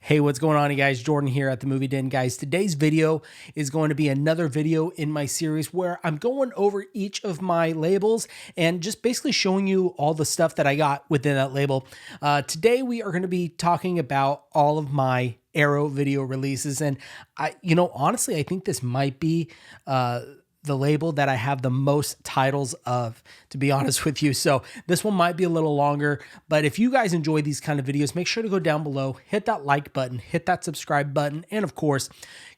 Hey, what's going on, you guys? Jordan here at the Movie Den. Guys, today's video is going to be another video in my series where I'm going over each of my labels and just basically showing you all the stuff that I got within that label. Today, we are going to be talking about all of my Aero video releases. And honestly, I think this might be the label that I have the most titles of, to be honest with you. So this one might be a little longer, but if you guys enjoy these kind of videos, make sure to go down below, hit that like button, hit that subscribe button, and of course,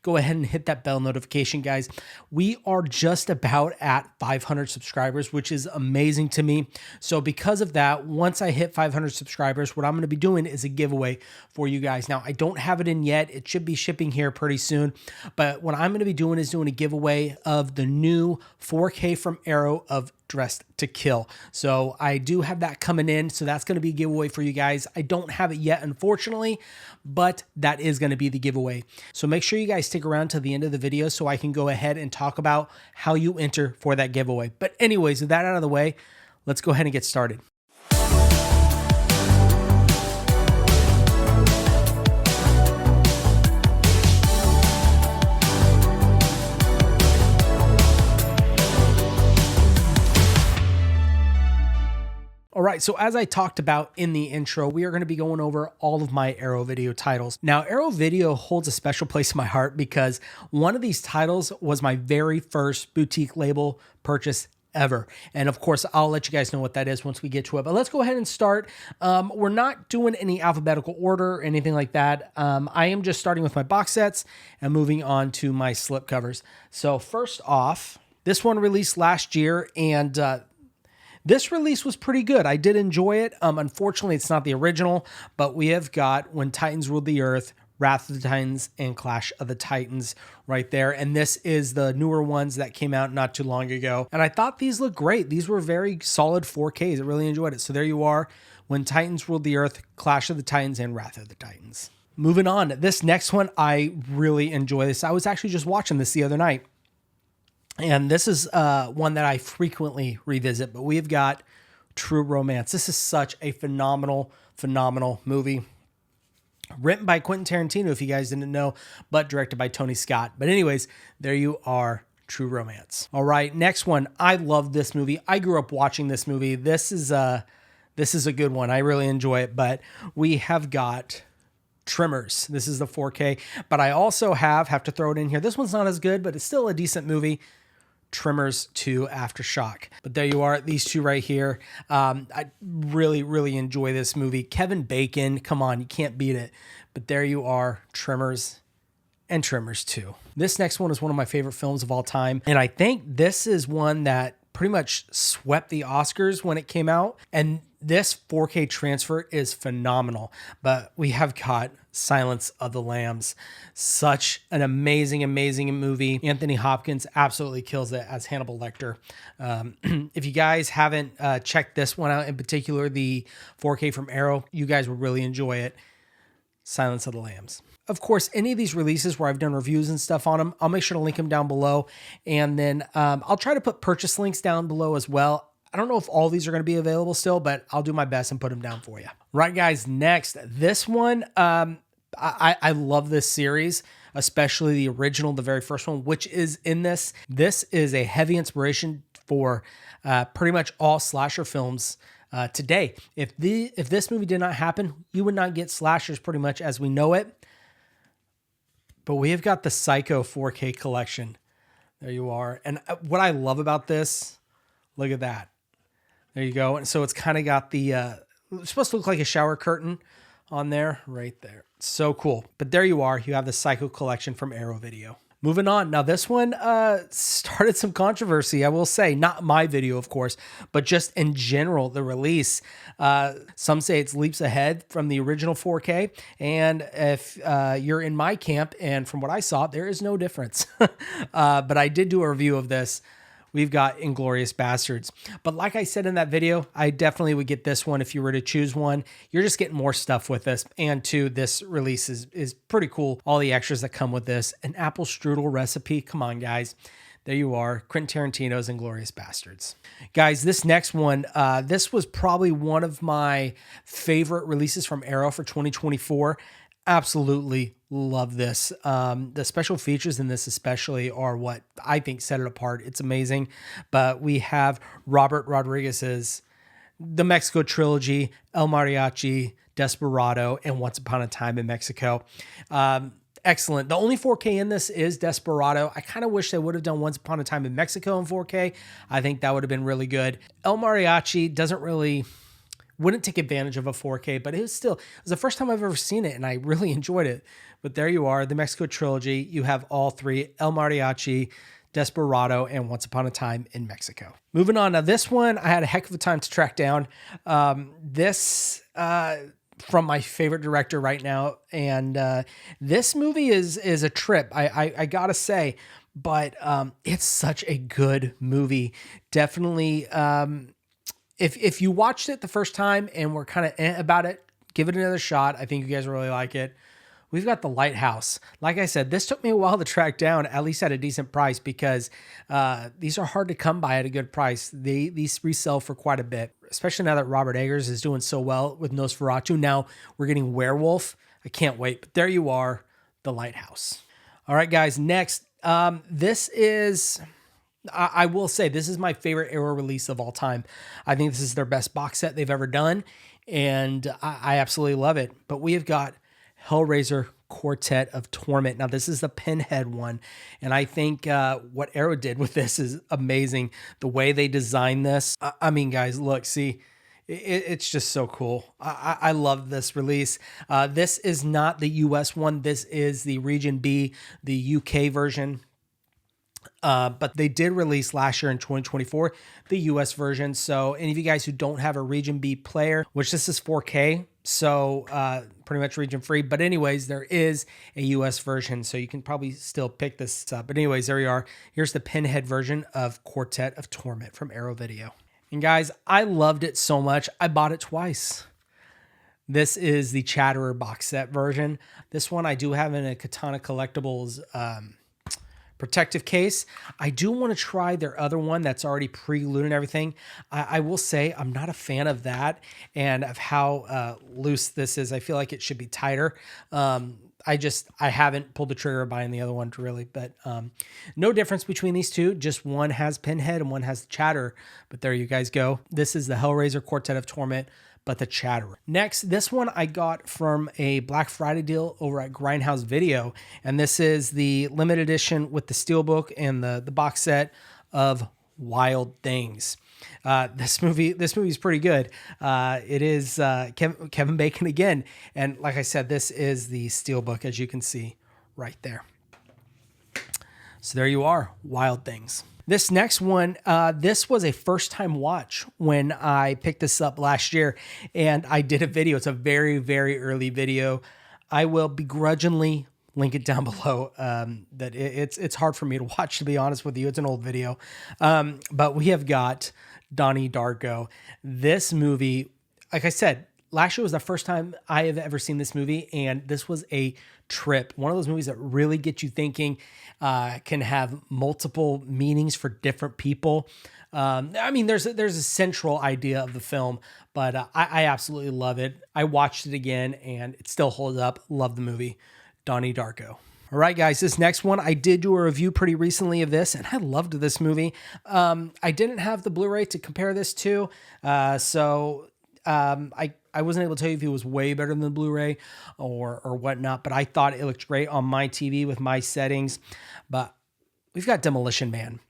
go ahead and hit that bell notification, guys. We are just about at 500 subscribers, which is amazing to me. So because of that, once I hit 500 subscribers, what I'm going to be doing is a giveaway for you guys. Now, I don't have it in yet. It should be shipping here pretty soon, but what I'm going to be doing is doing a giveaway of the new 4K from Aero of Dressed to Kill. So I do have that coming in. So that's going to be a giveaway for you guys. I don't have it yet, unfortunately, but that is going to be the giveaway. So make sure you guys stick around to the end of the video so I can go ahead and talk about how you enter for that giveaway. But anyways, with that out of the way, let's go ahead and get started. All right, so as I talked about in the intro, we are going to be going over all of my Aero video titles. Now, Aero video holds a special place in my heart because one of these titles was my very first boutique label purchase ever. And of course, I'll let you guys know what that is once we get to it. But let's go ahead and start. We're not doing any alphabetical order or anything like that. I am just starting with my box sets and moving on to my slipcovers. So first off, this one released last year, and this release was pretty good. I did enjoy it. Unfortunately, it's not the original, but we have got When Titans Ruled the Earth, Wrath of the Titans, and Clash of the Titans right there. And this is the newer ones that came out not too long ago. And I thought these looked great. These were very solid 4Ks. I really enjoyed it. So there you are. When Titans Ruled the Earth, Clash of the Titans, and Wrath of the Titans. Moving on. This next one, I really enjoy this. I was actually just watching this the other night. And this is one that I frequently revisit, but we've got True Romance. This is such a phenomenal, phenomenal movie. Written by Quentin Tarantino, if you guys didn't know, but directed by Tony Scott. But anyways, there you are, True Romance. All right, next one. I love this movie. I grew up watching this movie. This is a good one. I really enjoy it, but we have got Tremors. This is the 4K, but I also have to throw it in here. This one's not as good, but it's still a decent movie. Tremors 2 Aftershock. But there you are, these two right here. I really, really enjoy this movie. Kevin Bacon, come on, you can't beat it. But there you are, Tremors and Tremors 2. This next one is one of my favorite films of all time. And I think this is one that pretty much swept the Oscars when it came out. And this 4K transfer is phenomenal. But we have got Silence of the Lambs. Such an amazing, amazing movie. Anthony Hopkins absolutely kills it as Hannibal Lecter. If you guys haven't checked this one out, in particular, the 4K from Aero, you guys will really enjoy it. Silence of the Lambs. Of course, any of these releases where I've done reviews and stuff on them, I'll make sure to link them down below. And then I'll try to put purchase links down below as well. I don't know if all these are going to be available still, but I'll do my best and put them down for you. Right, guys, next, this one, I love this series, especially the original, the very first one, which is in this. This is a heavy inspiration for pretty much all slasher films today. If this movie did not happen, you would not get slashers pretty much as we know it. But we have got the Psycho 4K collection. There you are. And what I love about this, look at that. There you go. And so it's kind of got the, it's supposed to look like a shower curtain on there, right there. So cool. But there you are. You have the Psycho collection from Aero Video. Moving on. Now this one started some controversy, I will say. Not my video, of course, but just in general, the release. Some say it's leaps ahead from the original 4K. And if you're in my camp, and from what I saw, there is no difference. But I did do a review of this. We've got Inglourious Bastards. But like I said in that video, I definitely would get this one if you were to choose one. You're just getting more stuff with this. And two, this release is pretty cool. All the extras that come with this. An apple strudel recipe. Come on, guys. There you are. Quentin Tarantino's Inglourious Bastards. Guys, this next one, this was probably one of my favorite releases from Aero for 2024. Absolutely love this. The special features in this especially are what I think set it apart. It's amazing. But we have Robert Rodriguez's The Mexico Trilogy, El Mariachi, Desperado, and Once Upon a Time in Mexico. Excellent. The only 4K in this is Desperado. I kind of wish they would have done Once Upon a Time in Mexico in 4K. I think that would have been really good. El Mariachi wouldn't take advantage of a 4K, but it was the first time I've ever seen it, and I really enjoyed it. But there you are, the Mexico Trilogy. You have all three: El Mariachi, Desperado, and Once Upon a Time in Mexico. Moving on. Now, this one I had a heck of a time to track down. This from my favorite director right now, and this movie is a trip. I gotta say, but it's such a good movie. Definitely. If you watched it the first time and were kind of about it, give it another shot. I think you guys really like it. We've got The Lighthouse. Like I said, this took me a while to track down, at least at a decent price, because these are hard to come by at a good price. These resell for quite a bit, especially now that Robert Eggers is doing so well with Nosferatu. Now we're getting Werewolf. I can't wait. But there you are, The Lighthouse. All right, guys. Next, this is... I will say this is my favorite Arrow release of all time. I think this is their best box set they've ever done, and I absolutely love it. But we have got Hellraiser Quartet of Torment. Now, this is the Pinhead one, and I think what Arrow did with this is amazing. The way they designed this. I mean, guys, look, see, it's just so cool. I love this release. This is not the US one. This is the Region B, the UK version. But they did release last year in 2024, the US version. So any of you guys who don't have a Region B player, which this is 4K, so pretty much region free. But anyways, there is a US version, so you can probably still pick this up. But anyways, there we are. Here's the Pinhead version of Quartet of Torment from Arrow Video. And guys, I loved it so much, I bought it twice. This is the Chatterer box set version. This one I do have in a Katana Collectibles protective case. I do want to try their other one that's already pre-glued and everything. I will say I'm not a fan of that and of how loose this is. I feel like it should be tighter. I haven't pulled the trigger of buying the other one really, but no difference between these two. Just one has Pinhead and one has the Chatterer. But there you guys go. This is the Hellraiser Quartet of Torment, but the Chatterer. Next, this one I got from a Black Friday deal over at Grindhouse Video, and this is the limited edition with the steelbook and the box set of Wild Things. This movie is pretty good. It is Kevin Bacon again, and like I said, this is the steelbook, as you can see right there. So there you are, Wild Things. This next one, this was a first-time watch when I picked this up last year, and I did a video. It's a very, very early video. I will begrudgingly link it down below. That it's hard for me to watch, to be honest with you. It's an old video. But we have got Donnie Darko. This movie, like I said, last year was the first time I have ever seen this movie, and this was a trip. One of those movies that really get you thinking, can have multiple meanings for different people. I mean, there's a central idea of the film, but I absolutely love it. I watched it again, and it still holds up. Love the movie, Donnie Darko. All right, guys, this next one, I did do a review pretty recently of this, and I loved this movie. I didn't have the Blu-ray to compare this to, so I wasn't able to tell you if it was way better than the Blu-ray or whatnot, but I thought it looked great on my TV with my settings. But we've got Demolition Man.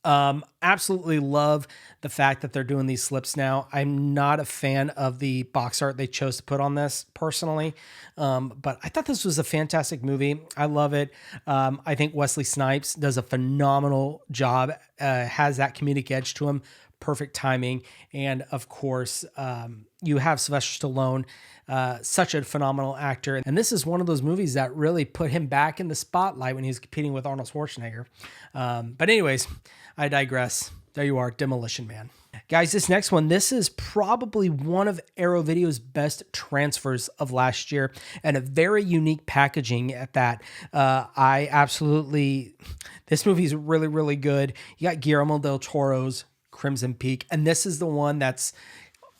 Absolutely love the fact that they're doing these slips now. I'm not a fan of the box art they chose to put on this personally, but I thought this was a fantastic movie. I love it. I think Wesley Snipes does a phenomenal job, has that comedic edge to him. Perfect timing. And of course, you have Sylvester Stallone, such a phenomenal actor. And this is one of those movies that really put him back in the spotlight when he was competing with Arnold Schwarzenegger. But anyways, I digress. There you are, Demolition Man. Guys, this next one, this is probably one of Arrow Video's best transfers of last year, and a very unique packaging at that. This movie is really, really good. You got Guillermo del Toro's Crimson Peak, and this is the one that's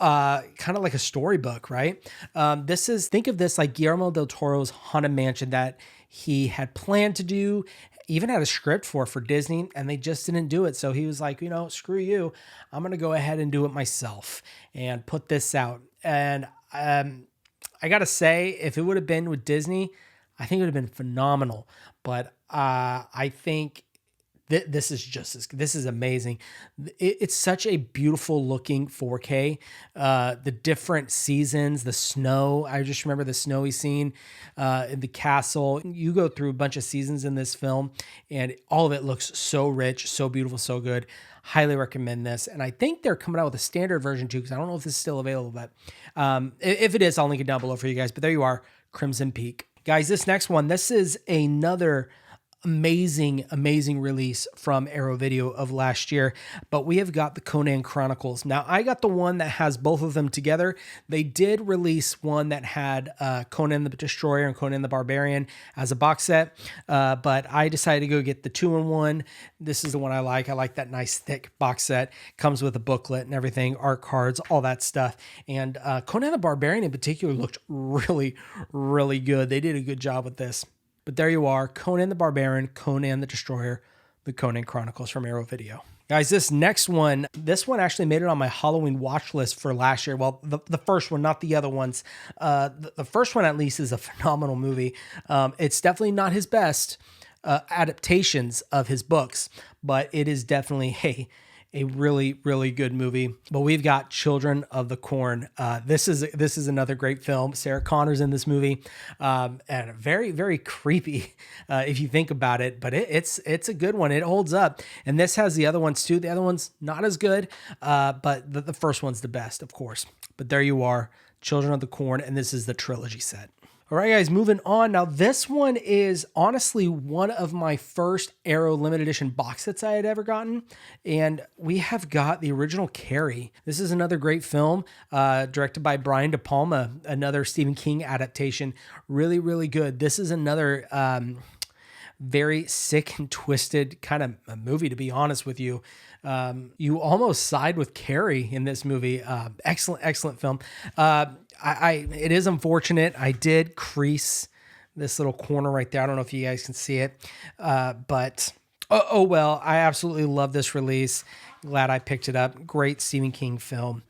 kind of like a storybook, right? Think of this like Guillermo del Toro's Haunted Mansion that he had planned to do, even had a script for Disney, and they just didn't do it. So he was like, screw you. I'm going to go ahead and do it myself and put this out. And I got to say, if it would have been with Disney, I think it would have been phenomenal. But I think this is amazing. It's such a beautiful looking 4K. The different seasons, the snow. I just remember the snowy scene in the castle. You go through a bunch of seasons in this film, and all of it looks so rich, so beautiful, so good. Highly recommend this. And I think they're coming out with a standard version too, because I don't know if this is still available, but if it is, I'll link it down below for you guys. But there you are, Crimson Peak. Guys, this next one, this is another amazing release from Arrow Video of last year, but we have got the Conan Chronicles. Now, I got the one that has both of them together. They did release one that had Conan the Destroyer and Conan the Barbarian as a box set, but I decided to go get the 2-in-1. This is the one I like. I like that nice thick box set. Comes with a booklet and everything, art cards, all that stuff. And Conan the Barbarian in particular looked really good. They did a good job with this. But there you are, Conan the Barbarian, Conan the Destroyer, the Conan Chronicles from Arrow Video. Guys, this next one, actually made it on my Halloween watch list for last year. Well, the first one, not the other ones. The first one, at least, is a phenomenal movie. It's definitely not his best adaptations of his books, but it is definitely, a really good movie. But we've got Children of the Corn. This is another great film. Sarah Connor's in this movie, and very creepy if you think about it. But it's a good one. It holds up. And this has the other ones too. The other one's not as good, but the first one's the best, of course. But there you are, Children of the Corn, and this is the trilogy set. All right, guys, moving on. Now, this one is honestly one of my first Arrow limited edition box sets I had ever gotten. And we have got the original Carrie. This is another great film directed by Brian De Palma, another Stephen King adaptation. Really good. This is another very sick and twisted kind of a movie, to be honest with you. You almost side with Carrie in this movie. Excellent film. It is unfortunate. I did crease this little corner right there. I don't know if you guys can see it, but oh well. I absolutely love this release. Glad I picked it up. Great Stephen King film.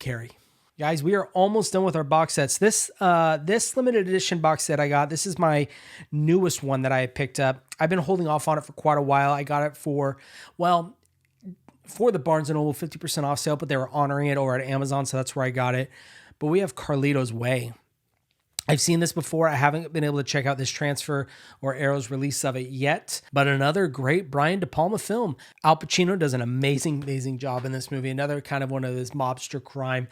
Carrie. Guys, we are almost done with our box sets. This limited edition box set I got, this is my newest one that I picked up. I've been holding off on it for quite a while. I got it for the Barnes & Noble 50% off sale, but they were honoring it over at Amazon, so that's where I got it. But we have Carlito's Way. I've seen this before. I haven't been able to check out this transfer or Arrow's release of it yet, but another great Brian De Palma film. Al Pacino does an amazing job in this movie. Another kind of one of his mobster crime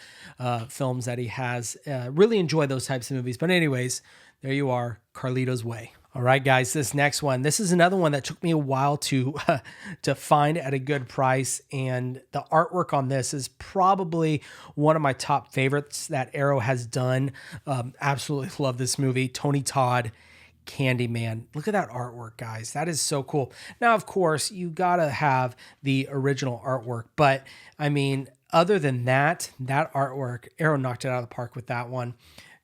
films that he has. Really enjoy those types of movies. But anyways, there you are, Carlito's Way. All right, guys, this next one. This is another one that took me a while to find at a good price, and the artwork on this is probably one of my top favorites that Arrow has done. Absolutely love this movie. Tony Todd, Candyman. Look at that artwork, guys. That is so cool. Now, of course, you gotta have the original artwork, but I mean, other than that artwork, Arrow knocked it out of the park with that one.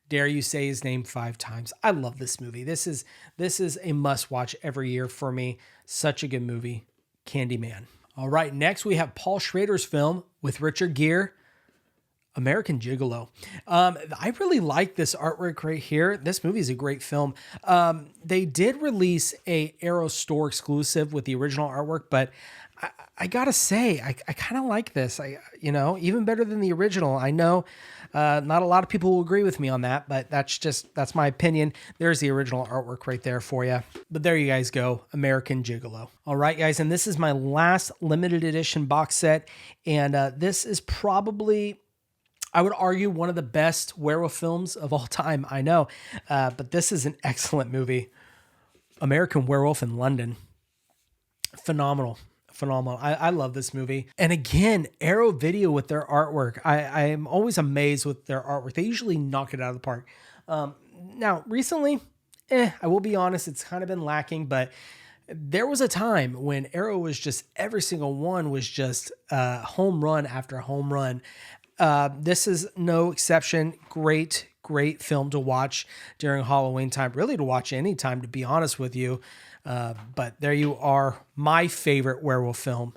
Dare you say his name 5 times. I love this movie. This is a must watch every year for me. Such a good movie, Candyman. All right, next we have Paul Schrader's film with Richard Gere, American Gigolo. I really like this artwork right here. This movie is a great film. They did release a Arrow store exclusive with the original artwork, but I gotta say, I kind of like this. Even better than the original. I know not a lot of people will agree with me on that, but that's my opinion. There's the original artwork right there for you. But there you guys go, American Gigolo. All right, guys, and this is my last limited edition box set, and this is probably, I would argue, one of the best werewolf films of all time. I know, but this is an excellent movie. American Werewolf in London. Phenomenal. I love this movie. And again, Arrow Video with their artwork. I am always amazed with their artwork. They usually knock it out of the park. Now, recently, I will be honest, it's kind of been lacking, but there was a time when Arrow was just, every single one was just home run after home run. This is no exception. Great film to watch during Halloween time, really to watch anytime, to be honest with you. But there you are, my favorite werewolf film,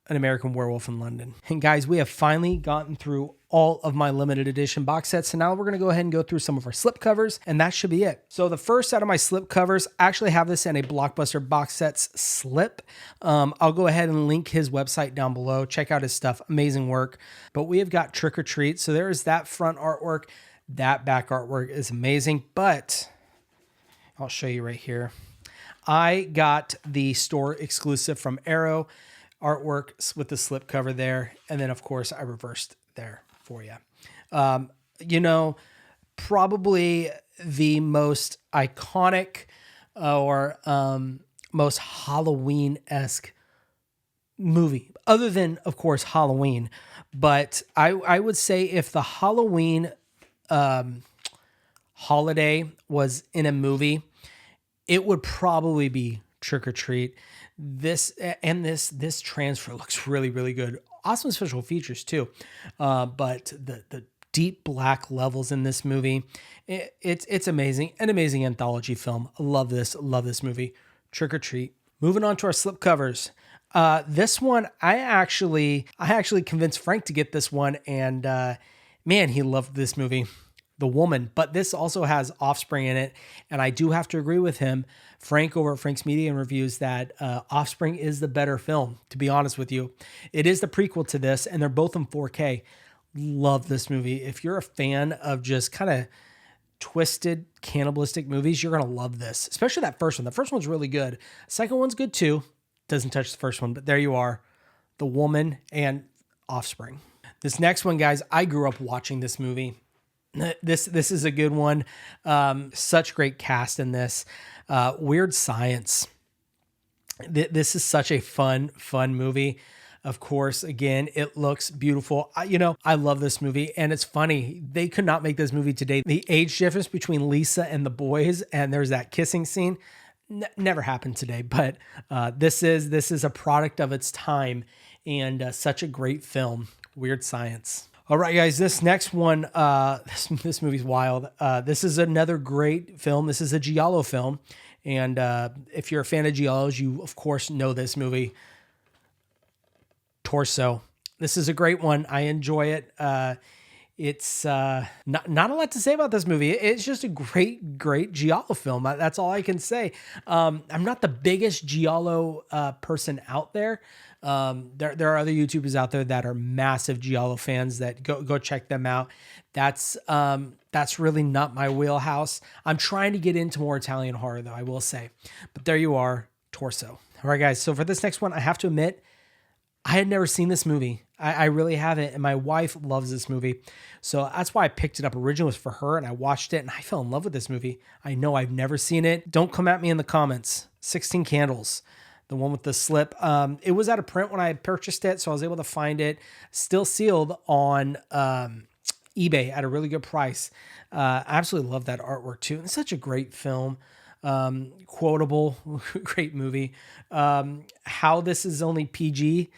An American Werewolf in London. And guys, we have finally gotten through all of my limited edition box sets. So now we're going to go ahead and go through some of our slipcovers, and that should be it. So the first out of my slipcovers, I actually have this in a Blockbuster box sets slip. I'll go ahead and link his website down below. Check out his stuff. Amazing work. But we have got Trick or Treat. So there is that front artwork. That back artwork is amazing, but I'll show you right here. I got the store exclusive from Arrow artwork with the slipcover there. And then of course I reversed there for you. You know, probably the most iconic or most Halloween-esque movie, other than of course Halloween. But I would say if the Halloween holiday was in a movie, it would probably be Trick or Treat. This transfer looks really good. Awesome special features too. But the deep black levels in this movie, it's amazing. An amazing anthology film. Love this movie. Trick or Treat. Moving on to our slipcovers. This one, I actually convinced Frank to get this one, and man, he loved this movie, The Woman. But this also has Offspring in it, and I do have to agree with him, Frank over at Frank's Media and Reviews, that Offspring is the better film, to be honest with you. It is the prequel to this, and they're both in 4K. Love this movie. If you're a fan of just kind of twisted cannibalistic movies, you're going to love this, especially that first one. The first one's really good. Second one's good too. Doesn't touch the first one, but there you are. The Woman and Offspring. This next one, guys, I grew up watching this movie. This is a good one. Such great cast in this. Weird Science. This is such a fun movie. Of course, again, it looks beautiful. I love this movie, and it's funny. They could not make this movie today. The age difference between Lisa and the boys, and there's that kissing scene, never happened today. But this is a product of its time, and such a great film. Weird Science. All right, guys, this next one, this movie's wild. This is another great film. This is a Giallo film. And if you're a fan of Giallos, you, of course, know this movie. Torso. This is a great one. I enjoy it. It's not a lot to say about this movie. It's just a great Giallo film. That's all I can say. I'm not the biggest Giallo person out there. There are other YouTubers out there that are massive Giallo fans that go check them out. That's really not my wheelhouse. I'm trying to get into more Italian horror though, I will say. But there you are, Torso. All right, guys. So for this next one, I have to admit, I had never seen this movie. I really haven't. And my wife loves this movie. So that's why I picked it up. Originally was for her, and I watched it and I fell in love with this movie. I know I've never seen it. Don't come at me in the comments. 16 Candles. The one with the slip. It was out of print when I had purchased it, so I was able to find it still sealed on eBay at a really good price. I absolutely love that artwork too. It's such a great film. Quotable, great movie. How this is only PG,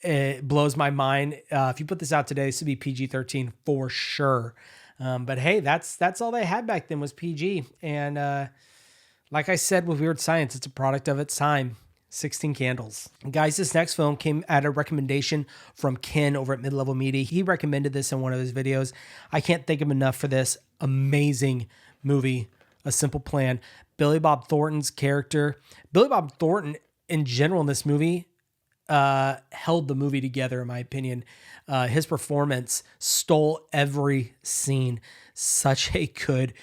it blows my mind. If you put this out today, this would be PG-13 for sure. But hey, that's all they had back then was PG. And like I said with Weird Science, it's a product of its time. 16 Candles. Guys, this next film came at a recommendation from Ken over at Mid-Level Media. He recommended this in one of his videos. I can't thank him enough for this amazing movie, A Simple Plan. Billy Bob Thornton's character. Billy Bob Thornton, in general, in this movie, held the movie together, in my opinion. His performance stole every scene. Such a good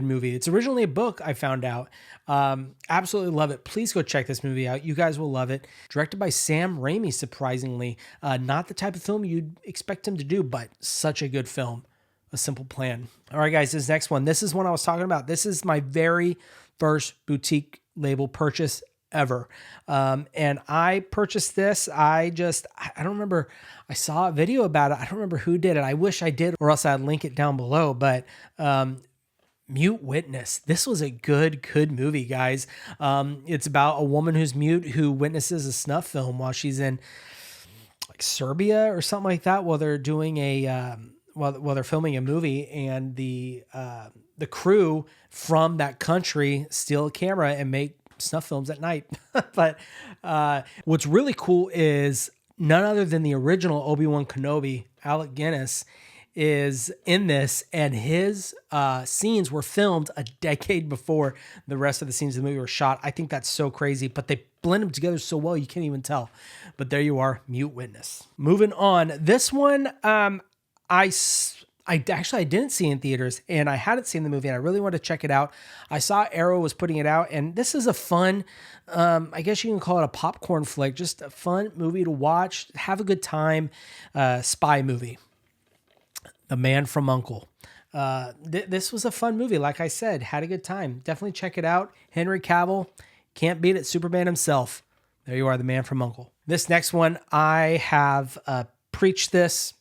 movie. It's originally a book, I found out. Absolutely love it. Please go check this movie out. You guys will love it. Directed by Sam Raimi, surprisingly. Not the type of film you'd expect him to do, but such a good film. A Simple Plan. All right, guys, this next one. This is one I was talking about. This is my very first boutique label purchase ever. And I purchased this. I don't remember. I saw a video about it. I don't remember who did it. I wish I did, or else I'd link it down below. But Mute Witness. This was a good movie, guys. It's about a woman who's mute who witnesses a snuff film while she's in like Serbia or something like that while they're doing while they're filming a movie, and the crew from that country steal a camera and make snuff films at night. But what's really cool is none other than the original Obi-Wan Kenobi, Alec Guinness, is in this, and his scenes were filmed a decade before the rest of the scenes of the movie were shot. I think that's so crazy, but they blend them together so well you can't even tell. But there you are, Mute Witness. Moving on, this one I didn't see in theaters, and I hadn't seen the movie, and I really wanted to check it out. I saw Arrow was putting it out, and this is a fun, I guess you can call it a popcorn flick, just a fun movie to watch, have a good time, spy movie. The Man from U.N.C.L.E. This was a fun movie. Like I said, had a good time. Definitely check it out. Henry Cavill, can't beat it. Superman himself. There you are, The Man from U.N.C.L.E. This next one, I have preached this,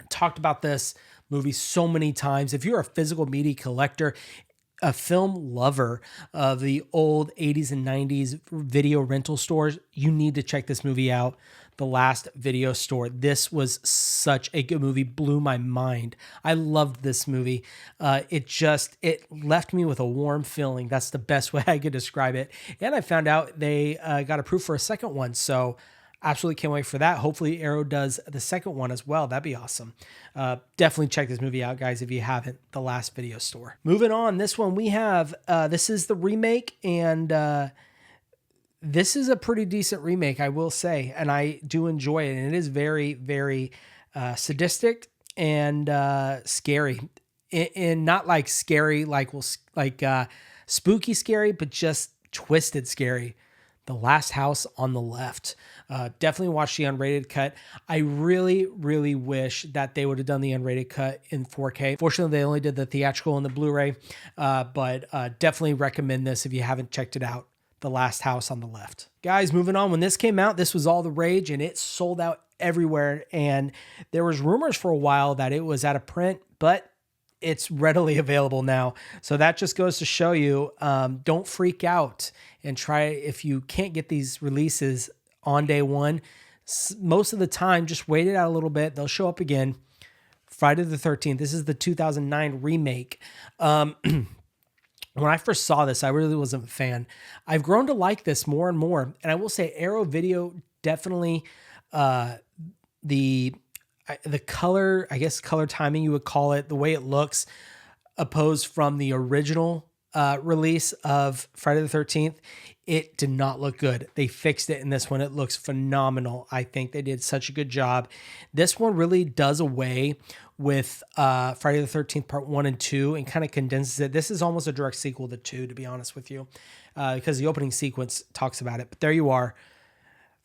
talked about this movie so many times. If you're a physical media collector, a film lover of the old 80s and 90s video rental stores, you need to check this movie out. The Last Video Store. This was such a good movie, blew my mind. I loved this movie. It left me with a warm feeling. That's the best way I could describe it. And I found out they got approved for a second one. So absolutely can't wait for that. Hopefully Arrow does the second one as well. That'd be awesome. Definitely check this movie out, guys, if you haven't. The Last Video Store. Moving on, this one we have, this is the remake, and this is a pretty decent remake, I will say, and I do enjoy it. And it is very, very sadistic and scary, and not like scary, like spooky scary, but just twisted scary. The Last House on the Left. Definitely watch the unrated cut. I really, really wish that they would have done the unrated cut in 4K. Fortunately, they only did the theatrical and the Blu-ray, but definitely recommend this if you haven't checked it out. The Last House on the Left. Guys, moving on. When this came out, this was all the rage, and it sold out everywhere. And there was rumors for a while that it was out of print, but it's readily available now. So that just goes to show you, don't freak out and try, if you can't get these releases on day one, most of the time, just wait it out a little bit. They'll show up again. Friday the 13th. This is the 2009 remake. When I first saw this, I really wasn't a fan. I've grown to like this more and more. And I will say Arrow Video definitely, the color, I guess color timing you would call it, the way it looks, opposed from the original release of Friday the 13th, it did not look good. They fixed it in this one. It looks phenomenal. I think they did such a good job. This one really does away with Friday the 13th Part 1 and 2 and kind of condenses it. This is almost a direct sequel to 2, to be honest with you, because the opening sequence talks about it. But there you are,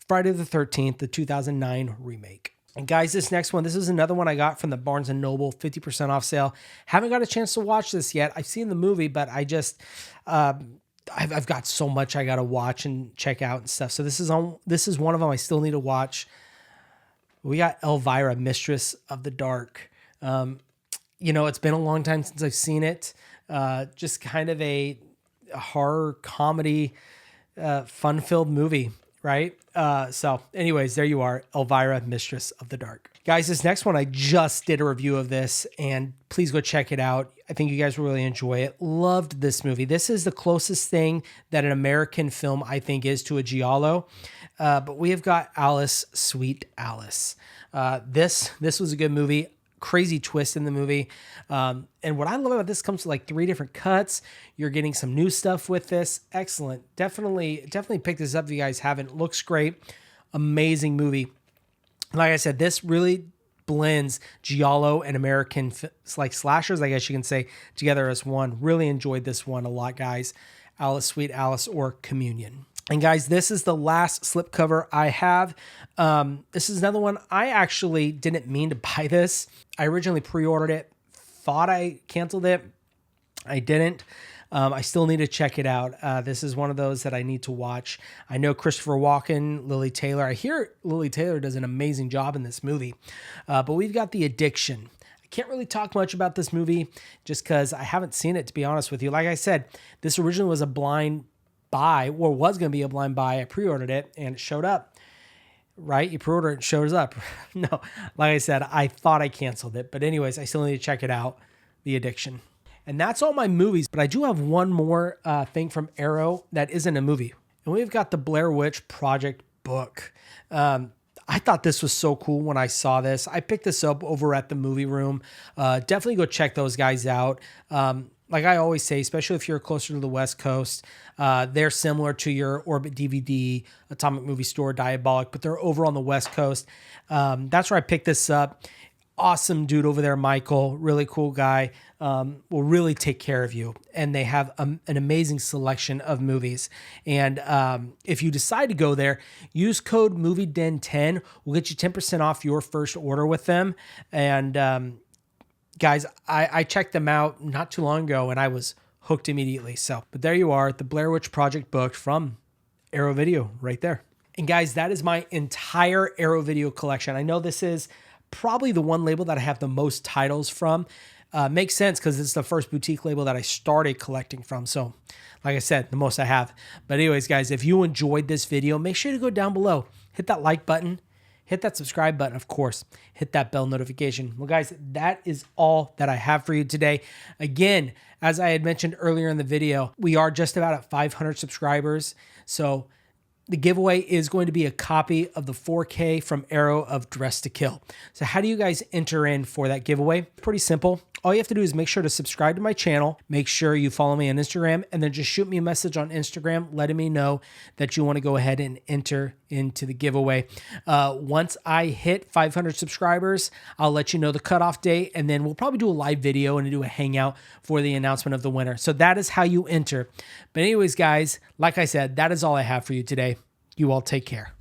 Friday the 13th, the 2009 remake. And guys, this next one, this is another one I got from the Barnes & Noble 50% off sale. Haven't got a chance to watch this yet. I've seen the movie, but I just, I've got so much I got to watch and check out and stuff. So this is one of them I still need to watch. We got Elvira, Mistress of the Dark. It's been a long time since I've seen it. Just kind of a horror comedy, fun-filled movie, right? So anyways, there you are, Elvira, Mistress of the Dark. Guys, this next one, I just did a review of this, and please go check it out. I think you guys will really enjoy it. Loved this movie. This is the closest thing that an American film, I think, is to a giallo. But we have got Alice, Sweet Alice. This was a good movie. Crazy twist in the movie. And what I love about this comes to like 3 different cuts. You're getting some new stuff with this. Excellent. Definitely pick this up if you guys haven't. Looks great. Amazing movie. Like I said, this really blends giallo and American like slashers, I guess you can say, together as one. Really enjoyed this one a lot, guys. Alice, Sweet Alice, or Communion. And guys, this is the last slipcover I have. This is another one. I actually didn't mean to buy this. I originally pre-ordered it, thought I canceled it. I didn't. I still need to check it out. This is one of those that I need to watch. I know Christopher Walken, Lily Taylor. I hear Lily Taylor does an amazing job in this movie. But we've got The Addiction. I can't really talk much about this movie just because I haven't seen it, to be honest with you. Like I said, this originally was a blind buy, or was going to be a blind buy. I pre-ordered it and it showed up. right? You pre-order it, it shows up. No, like I said, I thought I canceled it. But anyways, I still need to check it out, The Addiction. And that's all my movies. But I do have one more thing from Arrow that isn't a movie. And we've got the Blair Witch Project book. I thought this was so cool when I saw this. I picked this up over at the movie room. Definitely go check those guys out. Like I always say, especially if you're closer to the West Coast, they're similar to your Orbit DVD, Atomic Movie Store, Diabolic, but they're over on the West Coast. That's where I picked this up. Awesome dude over there, Michael. Really cool guy. Will really take care of you. And they have an amazing selection of movies. And if you decide to go there, use code MovieDen10. We'll get you 10% off your first order with them. And guys, I checked them out not too long ago and I was hooked immediately. So, but there you are, the Blair Witch Project book from Arrow Video right there. And guys, that is my entire Arrow Video collection. I know this is probably the one label that I have the most titles from. Makes sense because it's the first boutique label that I started collecting from. So, like I said, the most I have. But anyways, guys, if you enjoyed this video, make sure to go down below. Hit that like button. Hit that subscribe button, of course. Hit that bell notification. Well, guys, that is all that I have for you today. Again, as I had mentioned earlier in the video, we are just about at 500 subscribers. So the giveaway is going to be a copy of the 4K from Arrow of Dress to Kill. So how do you guys enter in for that giveaway? Pretty simple. All you have to do is make sure to subscribe to my channel, make sure you follow me on Instagram, and then just shoot me a message on Instagram letting me know that you want to go ahead and enter into the giveaway. Once I hit 500 subscribers, I'll let you know the cutoff date, and then we'll probably do a live video and do a hangout for the announcement of the winner. So that is how you enter. But anyways, guys, like I said, that is all I have for you today. You all take care.